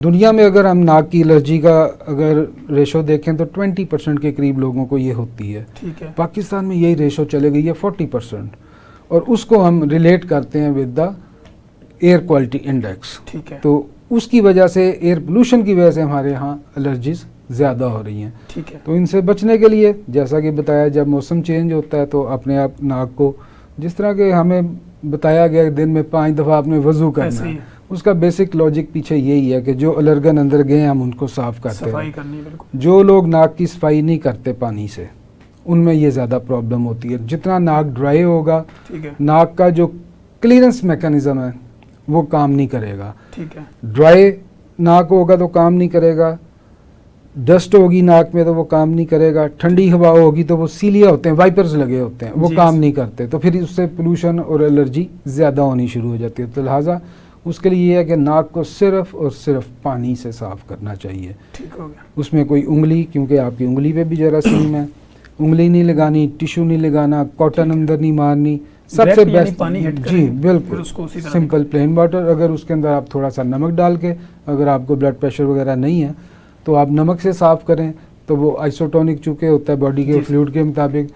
दुनिया में अगर हम नाक की एलर्जी का अगर रेशो देखें तो 20% के करीब लोगों को ये होती है। ठीक है। पाकिस्तान में यही रेशो चले गई है 40%, और उसको हम रिलेट करते हैं with the air quality index. ठीक है। तो उसकी वजह से, एयर पोल्यूशन की वजह से हमारे यहाँ एलर्जीज ज़्यादा हो रही हैं। ठीक है। तो इनसे बचने के लिए जैसा कि बताया, जब मौसम चेंज होता है तो अपने आप नाक को, जिस तरह के हमें बताया गया दिन में 5 दफ़ा आपने वज़ू करना है, उसका बेसिक लॉजिक पीछे यही है कि जो अलर्गन अंदर गए हम उनको साफ़ करते हैं। सफाई करनी बिल्कुल। जो लोग नाक की सफाई नहीं करते पानी से, उनमें ये ज़्यादा प्रॉब्लम होती है। जितना नाक ड्राई होगा, ठीक है, नाक का जो क्लीयरेंस मैकेनिज्म है वो काम नहीं करेगा। ठीक है। ड्राई नाक होगा तो काम नहीं करेगा, डस्ट होगी नाक में तो वो काम नहीं करेगा, ठंडी हवा होगी तो वो सीलिया होते हैं, वाइपर्स लगे होते हैं, वो काम नहीं करते, तो फिर उससे पोल्यूशन और एलर्जी ज़्यादा होनी शुरू हो जाती है। तो लिहाजा उसके लिए ये है कि नाक को सिर्फ और सिर्फ पानी से साफ़ करना चाहिए। ठीक हो गया। उसमें कोई उंगली, क्योंकि आपकी उंगली पे भी जरासीम है, उंगली नहीं लगानी, टिश्यू नहीं लगाना, कॉटन अंदर नहीं मारनी, सबसे बेस्ट पानी हिट जी बिल्कुल सिंपल प्लेन वाटर। अगर उसके अंदर आप थोड़ा सा नमक डाल के, अगर आपको ब्लड प्रेशर वगैरह नहीं है तो आप नमक से साफ़ करें, तो वो आइसोटोनिक चूँकि होता है बॉडी के फ्लूइड के मुताबिक,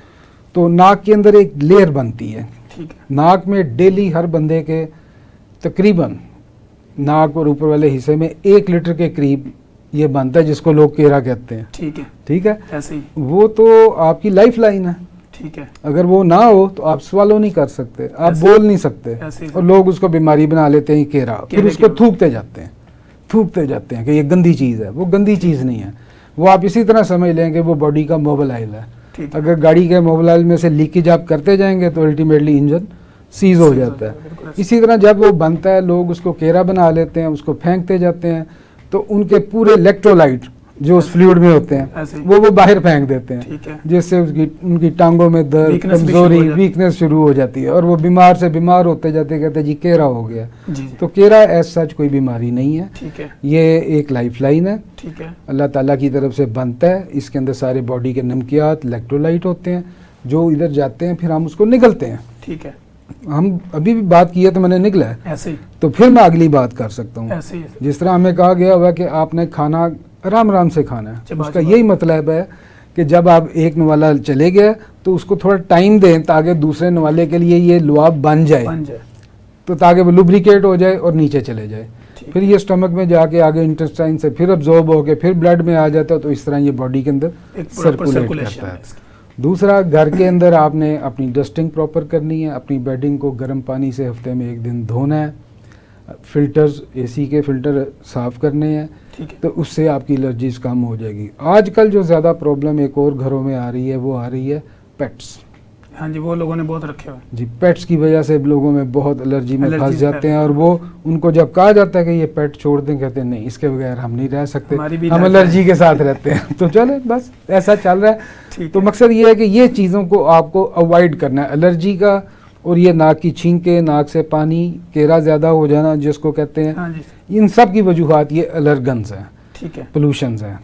तो नाक के अंदर एक लेयर बनती है। ठीक है। नाक में डेली हर बंदे के तकरीबन नाक और ऊपर वाले हिस्से में 1 लीटर के करीब ये बनता है, जिसको लोग केरा कहते हैं। ठीक है। ठीक है, ऐसे ही वो तो आपकी लाइफ लाइन है। ठीक है। अगर वो ना हो तो आप स्वालो नहीं कर सकते, आप बोल नहीं सकते, और लोग उसको बीमारी बना लेते हैं केरा, फिर उसको थूकते जाते हैं कि ये गंदी चीज़ है। वो गंदी चीज़ नहीं है, वो आप इसी तरह समझ लें कि वो बॉडी का मोबाइल है। अगर गाड़ी के मोबाइल में से लीकेज आप करते जाएंगे तो अल्टीमेटली इंजन सीज हो जाता है। इसी तरह जब वो बनता है, लोग उसको केरा बना लेते हैं, उसको फेंकते जाते हैं, तो उनके पूरे इलेक्ट्रोलाइट जो उस फ्लूइड में होते हैं वो बाहर फेंक देते हैं, जिससे उनकी टांगों में दर्द, कमजोरी, वीकनेस शुरू हो जाती है, और वो बीमार से बीमार होते जाते, कहते हैं जी केरा हो गया। तो केरा एज सच कोई बीमारी नहीं है। ठीक है। ये एक लाइफ लाइन है। ठीक है। अल्लाह ताला की तरफ से बनता है। इसके अंदर सारे बॉडी के नमकियात, इलेक्ट्रोलाइट होते हैं जो इधर जाते हैं, फिर हम उसको निगलते हैं। ठीक है। हम अभी भी बात की है तो मैंने निकला है, ऐसे ही तो फिर मैं अगली बात कर सकता हूँ। जिस तरह हमें कहा गया हुआ कि आपने खाना आराम आराम से खाना है, उसका यही मतलब है कि जब आप एक नवाला चले गए तो उसको थोड़ा टाइम दें ताकि दूसरे नवाले के लिए ये लुआब बन जाए, तो ताकि वो लुब्रिकेट हो जाए और नीचे चले जाए, फिर ये स्टमक में जाके आगे इंटेस्टाइन से फिर अब्जॉर्ब होके फिर ब्लड में आ जाता है। तो इस तरह ये बॉडी के अंदर सर्कुलेट करता है। दूसरा, घर के अंदर आपने अपनी डस्टिंग प्रॉपर करनी है, अपनी बेडिंग को गर्म पानी से हफ्ते में 1 दिन धोना है, फिल्टर्स, एसी के फिल्टर साफ़ करने हैं, तो उससे आपकी एलर्जीज कम हो जाएगी। आजकल जो ज़्यादा प्रॉब्लम एक और घरों में आ रही है, वो आ रही है पेट्स। हाँ जी, वो लोगों ने बहुत रखे हुए जी। पेट्स की वजह से लोगों में बहुत एलर्जी में फंस जाते हैं, और वो उनको जब कहा जाता है कि ये पेट छोड़ दें, कहते हैं नहीं, इसके बगैर हम नहीं रह सकते, हम एलर्जी के साथ रहते हैं। तो चले, बस ऐसा चल रहा है। तो मकसद ये है कि ये चीज़ों को आपको अवॉइड करना है, एलर्जी का, और ये नाक की छींके, नाक से पानी, केरा ज़्यादा हो जाना जिसको कहते हैं। इन सब की वजूहात ये एलर्गन्स हैं, ठीक है, पोल्यूशंस हैं।